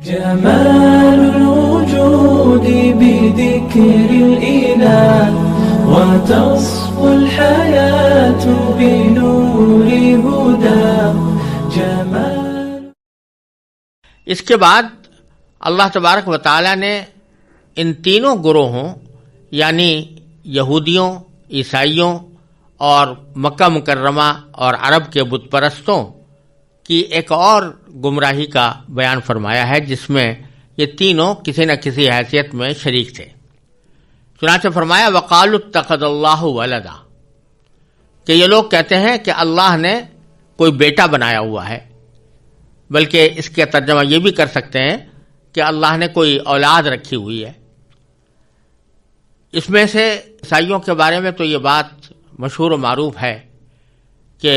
جمال الوجود بذكر الإله وتصفو الحياة بنور هدى جمال. اس کے بعد اللہ تبارک و تعالی نے ان تینوں گروہوں یعنی یہودیوں، عیسائیوں اور مکہ مکرمہ اور عرب کے بت پرستوں کی ایک اور گمراہی کا بیان فرمایا ہے، جس میں یہ تینوں کسی نہ کسی حیثیت میں شریک تھے. چنانچہ فرمایا وقالوا اتخذ اللہ ولدا، کہ یہ لوگ کہتے ہیں کہ اللہ نے کوئی بیٹا بنایا ہوا ہے، بلکہ اس کا ترجمہ یہ بھی کر سکتے ہیں کہ اللہ نے کوئی اولاد رکھی ہوئی ہے. اس میں سے عیسائیوں کے بارے میں تو یہ بات مشہور و معروف ہے کہ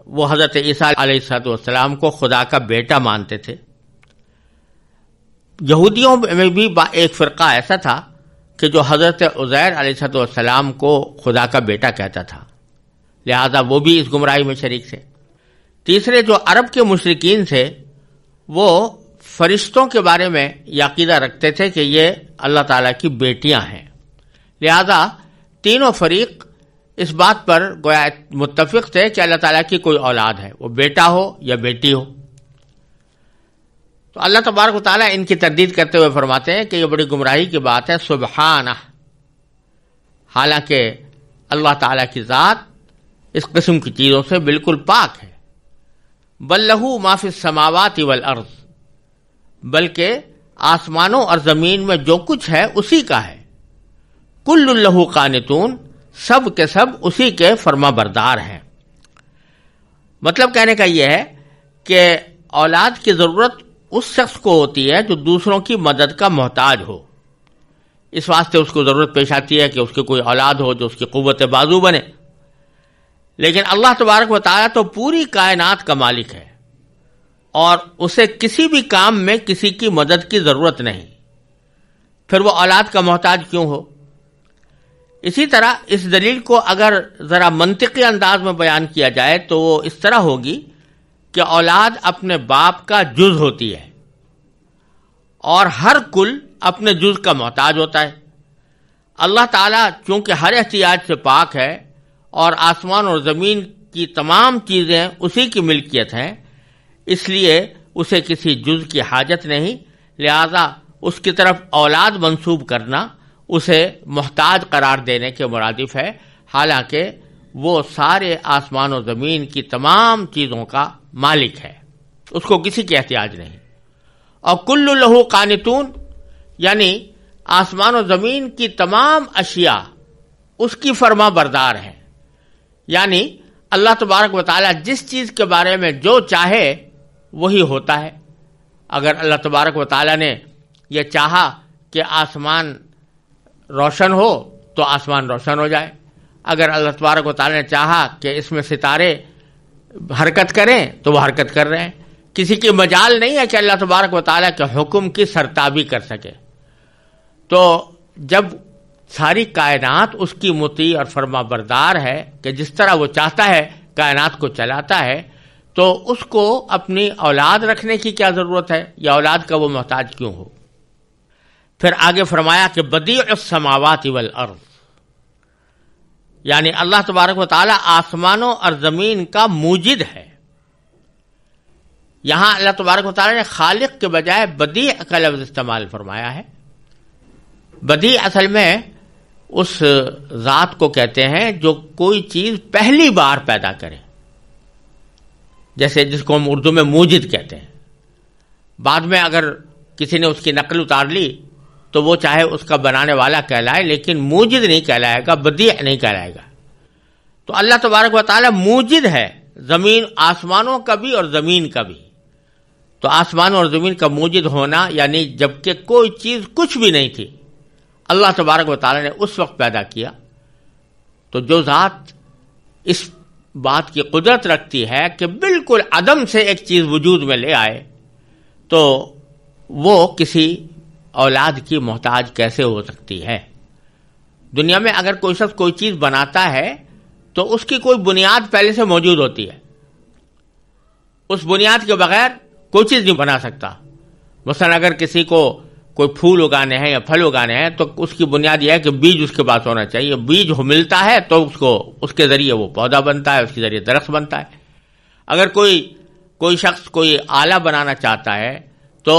وہ حضرت عیسیٰ علیہ السلام کو خدا کا بیٹا مانتے تھے. یہودیوں میں بھی ایک فرقہ ایسا تھا کہ جو حضرت عزیر علیہ السلام کو خدا کا بیٹا کہتا تھا، لہذا وہ بھی اس گمراہی میں شریک تھے. تیسرے جو عرب کے مشرکین تھے وہ فرشتوں کے بارے میں یہ عقیدہ رکھتے تھے کہ یہ اللہ تعالیٰ کی بیٹیاں ہیں، لہذا تینوں فریق اس بات پر گویا متفق تھے کہ اللہ تعالیٰ کی کوئی اولاد ہے، وہ بیٹا ہو یا بیٹی ہو. تو اللہ تبارک و تعالیٰ ان کی تردید کرتے ہوئے فرماتے ہیں کہ یہ بڑی گمراہی کی بات ہے. سبحانہ، حالانکہ اللہ تعالیٰ کی ذات اس قسم کی چیزوں سے بالکل پاک ہے. بل لہ ما فی السماوات والارض، بلکہ آسمانوں اور زمین میں جو کچھ ہے اسی کا ہے. کل لہ قانتون، سب کے سب اسی کے فرما بردار ہیں. مطلب کہنے کا یہ ہے کہ اولاد کی ضرورت اس شخص کو ہوتی ہے جو دوسروں کی مدد کا محتاج ہو. اس واسطے اس کو ضرورت پیش آتی ہے کہ اس کی کوئی اولاد ہو جو اس کی قوت بازو بنے. لیکن اللہ تبارک و تعالیٰ تو پوری کائنات کا مالک ہے اور اسے کسی بھی کام میں کسی کی مدد کی ضرورت نہیں، پھر وہ اولاد کا محتاج کیوں ہو؟ اسی طرح اس دلیل کو اگر ذرا منطقی انداز میں بیان کیا جائے تو وہ اس طرح ہوگی کہ اولاد اپنے باپ کا جز ہوتی ہے اور ہر کل اپنے جز کا محتاج ہوتا ہے. اللہ تعالیٰ چونکہ ہر احتیاج سے پاک ہے اور آسمان اور زمین کی تمام چیزیں اسی کی ملکیت ہیں، اس لیے اسے کسی جز کی حاجت نہیں، لہذا اس کی طرف اولاد منسوب کرنا اسے محتاج قرار دینے کے مرادف ہے، حالانکہ وہ سارے آسمان و زمین کی تمام چیزوں کا مالک ہے، اس کو کسی کی احتیاج نہیں. اور کل لہ قانتون، یعنی آسمان و زمین کی تمام اشیاء اس کی فرما بردار ہیں. یعنی اللہ تبارک و تعالیٰ جس چیز کے بارے میں جو چاہے وہی ہوتا ہے. اگر اللہ تبارک و تعالیٰ نے یہ چاہا کہ آسمان روشن ہو تو آسمان روشن ہو جائے، اگر اللہ تبارک و تعالیٰ نے چاہا کہ اس میں ستارے حرکت کریں تو وہ حرکت کر رہے ہیں. کسی کی مجال نہیں ہے کہ اللہ تبارک و تعالیٰ کے حکم کی سرتابی کر سکے. تو جب ساری کائنات اس کی مطیع اور فرما بردار ہے کہ جس طرح وہ چاہتا ہے کائنات کو چلاتا ہے، تو اس کو اپنی اولاد رکھنے کی کیا ضرورت ہے، یا اولاد کا وہ محتاج کیوں ہو؟ پھر آگے فرمایا کہ بدیع السماوات والارض، یعنی اللہ تبارک و تعالی آسمانوں اور زمین کا موجد ہے. یہاں اللہ تبارک و تعالی نے خالق کے بجائے بدیع کا لفظ استعمال فرمایا ہے. بدیع اصل میں اس ذات کو کہتے ہیں جو کوئی چیز پہلی بار پیدا کرے، جیسے جس کو ہم اردو میں موجد کہتے ہیں. بعد میں اگر کسی نے اس کی نقل اتار لی تو وہ چاہے اس کا بنانے والا کہلائے، لیکن موجد نہیں کہلائے گا، بدیع نہیں کہلائے گا. تو اللہ تبارک و تعالی موجد ہے، زمین آسمانوں کا بھی اور زمین کا بھی. تو آسمان اور زمین کا موجد ہونا یعنی جبکہ کوئی چیز کچھ بھی نہیں تھی، اللہ تبارک و تعالی نے اس وقت پیدا کیا. تو جو ذات اس بات کی قدرت رکھتی ہے کہ بالکل عدم سے ایک چیز وجود میں لے آئے، تو وہ کسی اولاد کی محتاج کیسے ہو سکتی ہے؟ دنیا میں اگر کوئی شخص کوئی چیز بناتا ہے تو اس کی کوئی بنیاد پہلے سے موجود ہوتی ہے، اس بنیاد کے بغیر کوئی چیز نہیں بنا سکتا. مثلا اگر کسی کو کوئی پھول اگانے ہیں یا پھل اگانے ہیں تو اس کی بنیاد یہ ہے کہ بیج اس کے پاس ہونا چاہیے. بیج ملتا ہے تو اس کے ذریعے وہ پودا بنتا ہے, اس کے ذریعے درخت بنتا ہے. اگر کوئی شخص کوئی آلہ بنانا چاہتا ہے تو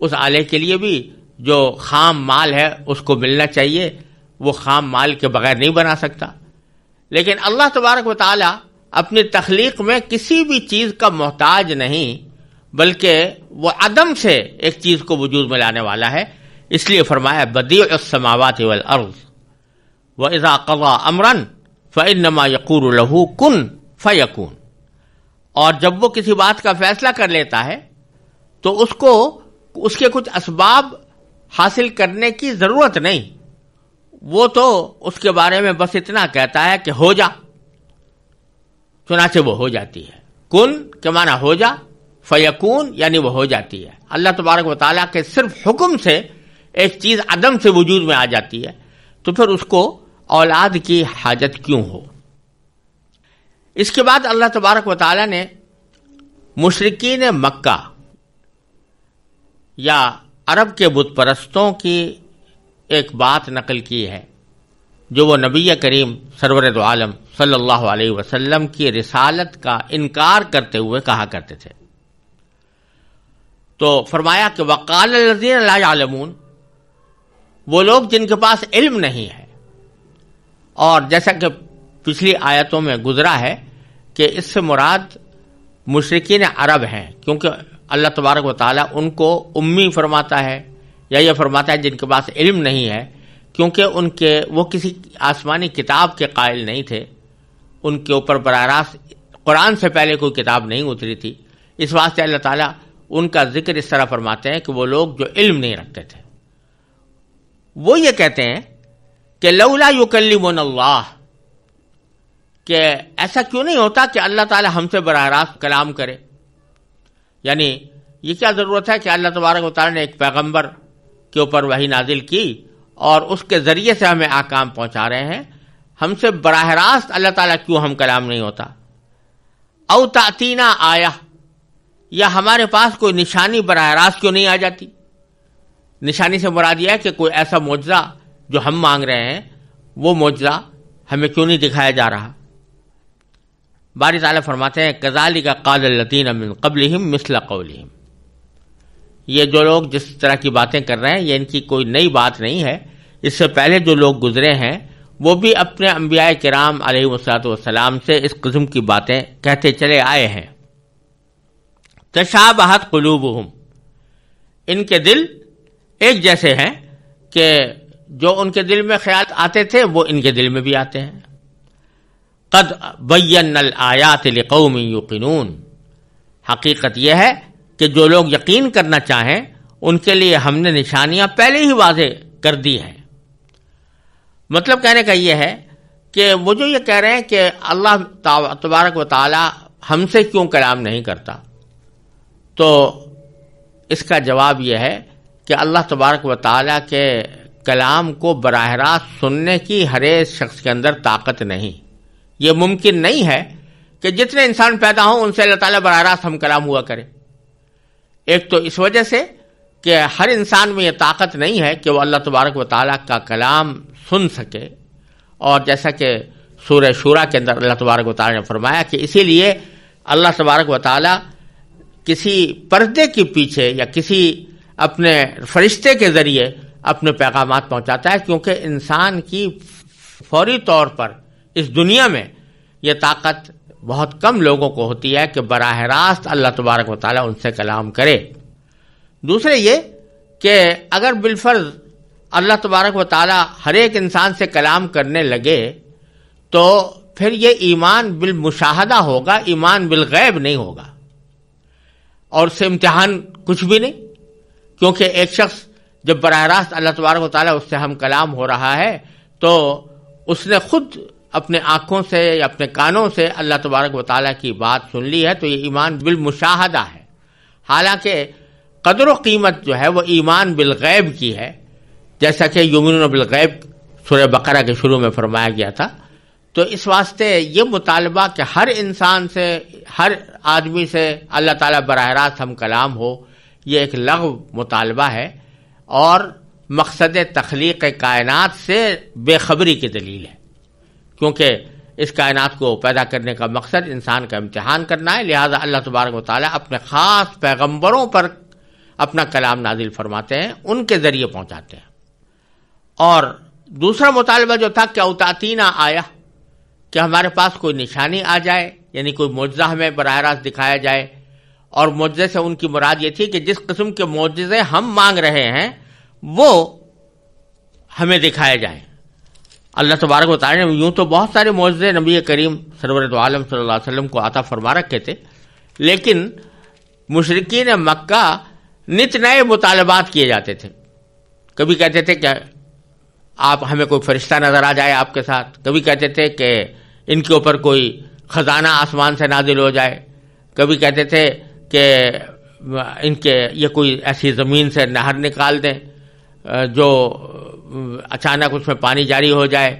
اس آلے کے لیے بھی جو خام مال ہے اس کو ملنا چاہیے, وہ خام مال کے بغیر نہیں بنا سکتا. لیکن اللہ تبارک و تعالی اپنی تخلیق میں کسی بھی چیز کا محتاج نہیں, بلکہ وہ عدم سے ایک چیز کو وجود میں لانے والا ہے. اس لیے فرمایا بدیع السماوات والارض واذا قضى امرا فانما يقول له کن فیکون. اور جب وہ کسی بات کا فیصلہ کر لیتا ہے تو اس کے کچھ اسباب حاصل کرنے کی ضرورت نہیں, وہ تو اس کے بارے میں بس اتنا کہتا ہے کہ ہو جا, چنانچہ وہ ہو جاتی ہے. کن کے معنی ہو جا, فیکون یعنی وہ ہو جاتی ہے. اللہ تبارک و تعالیٰ کے صرف حکم سے ایک چیز عدم سے وجود میں آ جاتی ہے, تو پھر اس کو اولاد کی حاجت کیوں ہو. اس کے بعد اللہ تبارک و تعالیٰ نے مشرکین مکہ یا عرب کے بت پرستوں کی ایک بات نقل کی ہے جو وہ نبی کریم سرور دو عالم صلی اللہ علیہ وسلم کی رسالت کا انکار کرتے ہوئے کہا کرتے تھے. تو فرمایا کہ وقال الذین لا یعلمون, وہ لوگ جن کے پاس علم نہیں ہے. اور جیسا کہ پچھلی آیتوں میں گزرا ہے کہ اس سے مراد مشرکین عرب ہیں, کیونکہ اللہ تبارک و تعالیٰ ان کو امی فرماتا ہے یا یہ فرماتا ہے جن کے پاس علم نہیں ہے, کیونکہ وہ کسی آسمانی کتاب کے قائل نہیں تھے, ان کے اوپر براہ راست قرآن سے پہلے کوئی کتاب نہیں اتری تھی. اس واسطے اللہ تعالیٰ ان کا ذکر اس طرح فرماتے ہیں کہ وہ لوگ جو علم نہیں رکھتے تھے وہ یہ کہتے ہیں کہ لولا یکلمنا اللہ, کہ ایسا کیوں نہیں ہوتا کہ اللہ تعالیٰ ہم سے براہ راست کلام کرے. یعنی یہ کیا ضرورت ہے کہ اللہ تبارک و تعالیٰ نے ایک پیغمبر کے اوپر وحی نازل کی اور اس کے ذریعے سے ہمیں احکام پہنچا رہے ہیں, ہم سے براہ راست اللہ تعالیٰ کیوں ہم کلام نہیں ہوتا. او تأتینا آیہ, یا ہمارے پاس کوئی نشانی براہ راست کیوں نہیں آ جاتی. نشانی سے مراد یہ ہے کہ کوئی ایسا معجزہ جو ہم مانگ رہے ہیں وہ معجزہ ہمیں کیوں نہیں دکھایا جا رہا. باری تعالیٰ فرماتے ہیں کذالک قال الذین من قبلہم مثل قولہم, یہ جو لوگ جس طرح کی باتیں کر رہے ہیں یہ ان کی کوئی نئی بات نہیں ہے. اس سے پہلے جو لوگ گزرے ہیں وہ بھی اپنے انبیاء کرام علیہ والسلام سے اس قسم کی باتیں کہتے چلے آئے ہیں. تشابہت قلوبہم, ان کے دل ایک جیسے ہیں کہ جو ان کے دل میں خیال آتے تھے وہ ان کے دل میں بھی آتے ہیں. قد بینا الآیات لقوم یوقنون, حقیقت یہ ہے کہ جو لوگ یقین کرنا چاہیں ان کے لیے ہم نے نشانیاں پہلے ہی واضح کر دی ہیں. مطلب کہنے کا یہ ہے کہ وہ جو یہ کہہ رہے ہیں کہ اللہ تبارک و تعالی ہم سے کیوں کلام نہیں کرتا, تو اس کا جواب یہ ہے کہ اللہ تبارک و تعالی کے کلام کو براہ راست سننے کی ہر ایک شخص کے اندر طاقت نہیں. یہ ممکن نہیں ہے کہ جتنے انسان پیدا ہوں ان سے اللہ تعالیٰ براہ راست ہم کلام ہوا کرے. ایک تو اس وجہ سے کہ ہر انسان میں یہ طاقت نہیں ہے کہ وہ اللہ تبارک و تعالیٰ کا کلام سن سکے, اور جیسا کہ سورہ شورا کے اندر اللہ تبارک و تعالیٰ نے فرمایا کہ اسی لیے اللہ تبارک و تعالیٰ کسی پردے کے پیچھے یا کسی اپنے فرشتے کے ذریعے اپنے پیغامات پہنچاتا ہے, کیونکہ انسان کی فوری طور پر اس دنیا میں یہ طاقت بہت کم لوگوں کو ہوتی ہے کہ براہ راست اللہ تبارک و تعالیٰ ان سے کلام کرے. دوسرے یہ کہ اگر بالفرض اللہ تبارک و تعالیٰ ہر ایک انسان سے کلام کرنے لگے تو پھر یہ ایمان بالمشاہدہ ہوگا, ایمان بالغیب نہیں ہوگا, اور اس سے امتحان کچھ بھی نہیں. کیونکہ ایک شخص جب براہ راست اللہ تبارک و تعالیٰ اس سے ہم کلام ہو رہا ہے تو اس نے خود اپنے آنکھوں سے یا اپنے کانوں سے اللہ تبارک و تعالیٰ کی بات سن لی ہے, تو یہ ایمان بالمشاہدہ ہے. حالانکہ قدر و قیمت جو ہے وہ ایمان بالغیب کی ہے, جیسا کہ یؤمنون بالغیب سورہ بقرہ کے شروع میں فرمایا گیا تھا. تو اس واسطے یہ مطالبہ کہ ہر انسان سے, ہر آدمی سے اللہ تعالیٰ براہ راست ہم کلام ہو, یہ ایک لغو مطالبہ ہے اور مقصد تخلیق کائنات سے بے خبری کی دلیل ہے، کیونکہ اس کائنات کو پیدا کرنے کا مقصد انسان کا امتحان کرنا ہے، لہذا اللہ تبارک و تعالیٰ اپنے خاص پیغمبروں پر اپنا کلام نازل فرماتے ہیں، ان کے ذریعے پہنچاتے ہیں۔ اور دوسرا مطالبہ جو تھا کہ اوتاتینا آیا، کہ ہمارے پاس کوئی نشانی آ جائے، یعنی کوئی معجزہ ہمیں براہ راست دکھایا جائے، اور معجزے سے ان کی مراد یہ تھی کہ جس قسم کے معجزے ہم مانگ رہے ہیں وہ ہمیں دکھائے جائیں۔ اللہ تبارک و تعالیٰ نے یوں تو بہت سارے معجزے نبی کریم سرور دو عالم صلی اللہ علیہ وسلم کو عطا فرما رکھے تھے، لیکن مشرکین مکہ نت نئے مطالبات کیے جاتے تھے۔ کبھی کہتے تھے کہ آپ ہمیں کوئی فرشتہ نظر آ جائے آپ کے ساتھ، کبھی کہتے تھے کہ ان کے اوپر کوئی خزانہ آسمان سے نازل ہو جائے، کبھی کہتے تھے کہ ان کے یہ کوئی ایسی زمین سے نہر نکال دیں جو اچانک اس میں پانی جاری ہو جائے،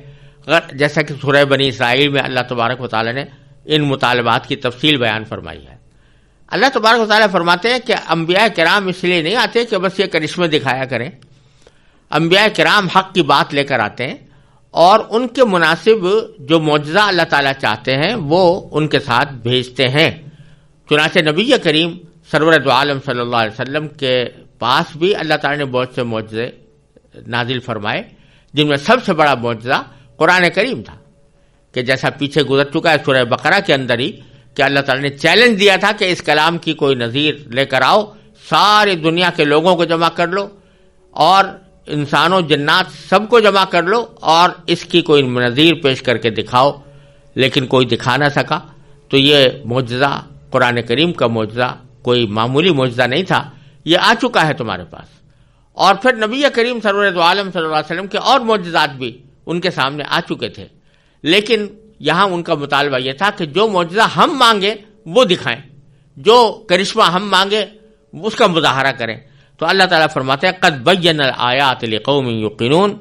جیسا کہ سورہ بنی اسرائیل میں اللہ تبارک و تعالیٰ نے ان مطالبات کی تفصیل بیان فرمائی ہے۔ اللہ تبارک و تعالیٰ فرماتے ہیں کہ انبیاء کرام اس لیے نہیں آتے کہ بس یہ کرشمے دکھایا کریں، انبیاء کرام حق کی بات لے کر آتے ہیں اور ان کے مناسب جو معجزہ اللہ تعالیٰ چاہتے ہیں وہ ان کے ساتھ بھیجتے ہیں۔ چنانچہ نبی کریم سرور دو عالم صلی اللہ علیہ وسلم کے پاس بھی اللہ تعالیٰ نے بہت سے معجزے نازل فرمائے، جن میں سب سے بڑا معجزہ قرآن کریم تھا، کہ جیسا پیچھے گزر چکا ہے سورہ بقرہ کے اندر ہی کہ اللہ تعالیٰ نے چیلنج دیا تھا کہ اس کلام کی کوئی نظیر لے کر آؤ، ساری دنیا کے لوگوں کو جمع کر لو اور انسانوں جنات سب کو جمع کر لو اور اس کی کوئی نظیر پیش کر کے دکھاؤ، لیکن کوئی دکھا نہ سکا۔ تو یہ معجزہ قرآن کریم کا معجزہ کوئی معمولی معجزہ نہیں تھا، یہ آ چکا ہے تمہارے پاس۔ اور پھر نبی کریم سرور دو عالم صلی اللہ علیہ وسلم کے اور معجزات بھی ان کے سامنے آ چکے تھے، لیکن یہاں ان کا مطالبہ یہ تھا کہ جو معجزہ ہم مانگیں وہ دکھائیں، جو کرشمہ ہم مانگیں اس کا مظاہرہ کریں۔ تو اللہ تعالیٰ فرماتے ہیں قد بین الآیات لقوم یوقنون،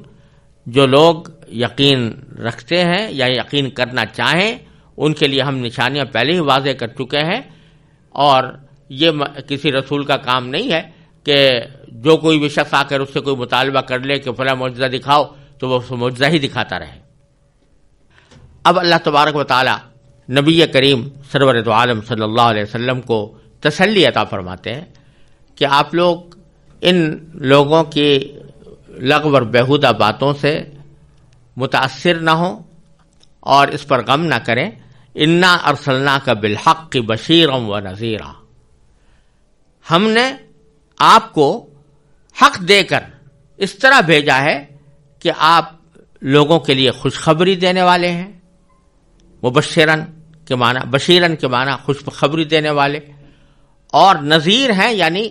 جو لوگ یقین رکھتے ہیں یا یقین کرنا چاہیں ان کے لیے ہم نشانیاں پہلے ہی واضح کر چکے ہیں، اور یہ کسی رسول کا کام نہیں ہے کہ جو کوئی بھی شخص آ کر اس سے کوئی مطالبہ کر لے کہ فلاں معجزہ دکھاؤ تو وہ معجزہ ہی دکھاتا رہے۔ اب اللہ تبارک و تعالی نبی کریم سرور دو عالم صلی اللہ علیہ وسلم کو تسلی عطا فرماتے ہیں کہ آپ لوگ ان لوگوں کی لغو اور بیہودہ باتوں سے متاثر نہ ہوں اور اس پر غم نہ کریں۔ انا ارسلناک بالحق بشیرا و نذیرا، ہم نے آپ کو حق دے کر اس طرح بھیجا ہے کہ آپ لوگوں کے لیے خوشخبری دینے والے ہیں۔ مبشرن کے معنی، بشیرن کے معنی خوشخبری دینے والے، اور نذیر ہیں یعنی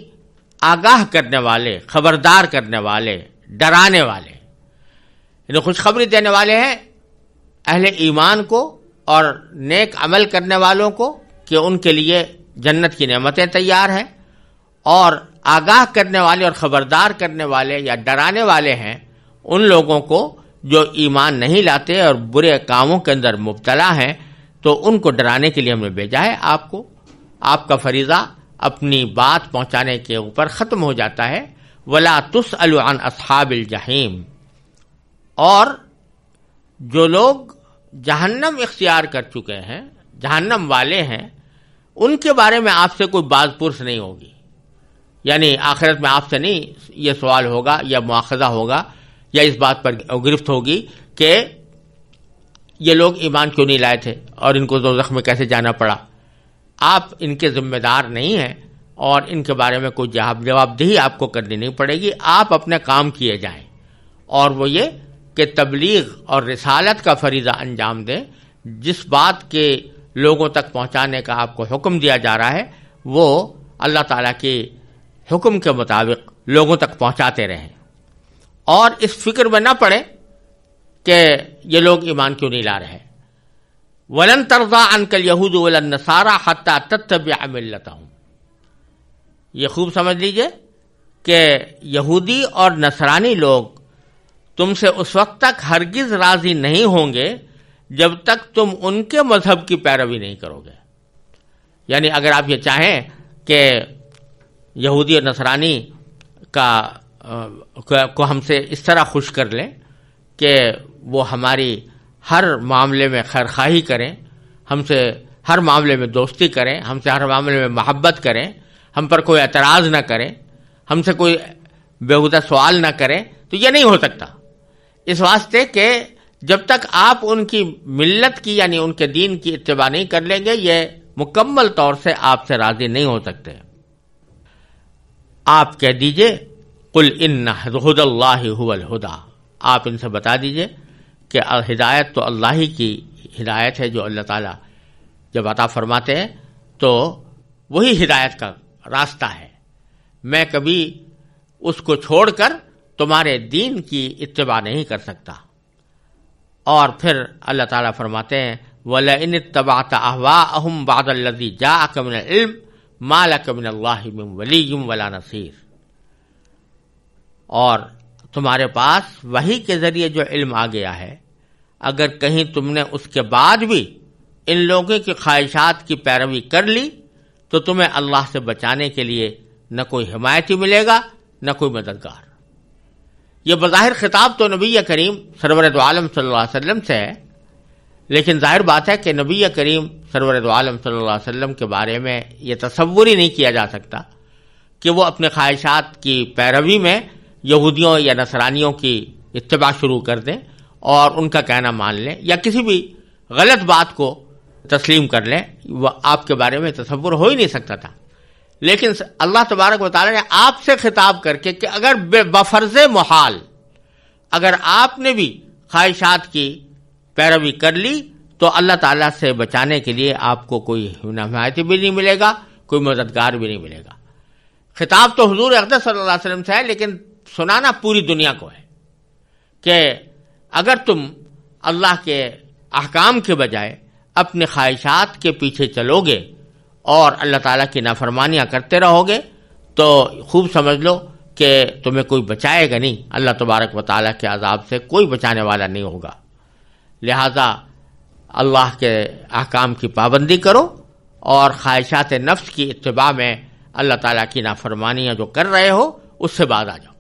آگاہ کرنے والے، خبردار کرنے والے، ڈرانے والے، یعنی خوشخبری دینے والے ہیں اہل ایمان کو اور نیک عمل کرنے والوں کو کہ ان کے لیے جنت کی نعمتیں تیار ہیں، اور آگاہ کرنے والے اور خبردار کرنے والے یا ڈرانے والے ہیں ان لوگوں کو جو ایمان نہیں لاتے اور برے کاموں کے اندر مبتلا ہیں، تو ان کو ڈرانے کے لیے ہم نے بھیجا ہے آپ کو۔ آپ کا فریضہ اپنی بات پہنچانے کے اوپر ختم ہو جاتا ہے۔ وَلَا تُسْأَلُ عَنْ أَصْحَابِ الْجَحِيمِ، اور جو لوگ جہنم اختیار کر چکے ہیں، جہنم والے ہیں، ان کے بارے میں آپ سے کوئی باز پرس نہیں ہوگی، یعنی آخرت میں آپ سے نہیں یہ سوال ہوگا یا مواخذہ ہوگا یا اس بات پر گرفت ہوگی کہ یہ لوگ ایمان کیوں نہیں لائے تھے اور ان کو دوزخ میں کیسے جانا پڑا۔ آپ ان کے ذمہ دار نہیں ہیں اور ان کے بارے میں کوئی جواب دہی آپ کو کرنی نہیں پڑے گی، آپ اپنے کام کیے جائیں، اور وہ یہ کہ تبلیغ اور رسالت کا فریضہ انجام دیں۔ جس بات کے لوگوں تک پہنچانے کا آپ کو حکم دیا جا رہا ہے وہ اللہ تعالیٰ کے حکم کے مطابق لوگوں تک پہنچاتے رہیں، اور اس فکر میں نہ پڑے کہ یہ لوگ ایمان کیوں نہیں لا رہے۔ وَلَن تَرْضَىٰ عَنْكَ الْيَهُودُ وَلَا النَّصَارَىٰ حَتَّىٰ تَتَّبِعَ مِلَّتَهُمْ، یہ خوب سمجھ لیجئے کہ یہودی اور نصرانی لوگ تم سے اس وقت تک ہرگز راضی نہیں ہوں گے جب تک تم ان کے مذہب کی پیروی نہیں کرو گے۔ یعنی اگر آپ یہ چاہیں کہ یہودی اور نصرانی کو ہم سے اس طرح خوش کر لیں کہ وہ ہماری ہر معاملے میں خیرخواہی کریں، ہم سے ہر معاملے میں دوستی کریں، ہم سے ہر معاملے میں محبت کریں، ہم پر کوئی اعتراض نہ کریں، ہم سے کوئی بیہودہ سوال نہ کریں، تو یہ نہیں ہو سکتا۔ اس واسطے کہ جب تک آپ ان کی ملت کی یعنی ان کے دین کی اتباع نہیں کر لیں گے، یہ مکمل طور سے آپ سے راضی نہیں ہو سکتے۔ آپ کہہ دیجئے قل ان ہدی اللہ هو الہدی، آپ ان سے بتا دیجئے کہ ہدایت تو اللہ ہی کی ہدایت ہے، جو اللہ تعالیٰ جب عطا فرماتے ہیں تو وہی ہدایت کا راستہ ہے، میں کبھی اس کو چھوڑ کر تمہارے دین کی اتباع نہیں کر سکتا۔ اور پھر اللہ تعالیٰ فرماتے ہیں وَلَئِنِ اتَّبَعْتَ أَهْوَاءَهُمْ بَعْدَ الَّذِي جَاءَكَ مِنَ الْعِلْمِ مَا لَكَ مِنَ اللَّهِ مِنْ وَلِيٍّ وَلَا نَصِيرٍ، اور تمہارے پاس وحی کے ذریعے جو علم آ گیا ہے، اگر کہیں تم نے اس کے بعد بھی ان لوگوں کی خواہشات کی پیروی کر لی تو تمہیں اللہ سے بچانے کے لیے نہ کوئی حمایتی ملے گا نہ کوئی مددگار۔ یہ بظاہر خطاب تو نبی کریم سرور دو عالم صلی اللہ علیہ وسلم سے ہے، لیکن ظاہر بات ہے کہ نبی کریم سرور دو عالم صلی اللہ علیہ وسلم کے بارے میں یہ تصور ہی نہیں کیا جا سکتا کہ وہ اپنے خواہشات کی پیروی میں یہودیوں یا نصرانیوں کی اتباع شروع کر دیں اور ان کا کہنا مان لیں یا کسی بھی غلط بات کو تسلیم کر لیں، وہ آپ کے بارے میں تصور ہو ہی نہیں سکتا تھا۔ لیکن اللہ تبارک و تعالی نے آپ سے خطاب کر کے کہ اگر بفرض محال اگر آپ نے بھی خواہشات کی پیروی کر لی تو اللہ تعالیٰ سے بچانے کے لیے آپ کو کوئی حمایتی بھی نہیں ملے گا، کوئی مددگار بھی نہیں ملے گا۔ خطاب تو حضور اقدس صلی اللہ علیہ وسلم سے ہے، لیکن سنانا پوری دنیا کو ہے کہ اگر تم اللہ کے احکام کے بجائے اپنے خواہشات کے پیچھے چلو گے اور اللہ تعالیٰ کی نافرمانیاں کرتے رہو گے تو خوب سمجھ لو کہ تمہیں کوئی بچائے گا نہیں، اللہ تبارک و تعالیٰ کے عذاب سے کوئی بچانے والا نہیں ہوگا۔ لہذا اللہ کے احکام کی پابندی کرو اور خواہشات نفس کی اتباع میں اللہ تعالیٰ کی نافرمانیاں جو کر رہے ہو اس سے باز آ جاؤ۔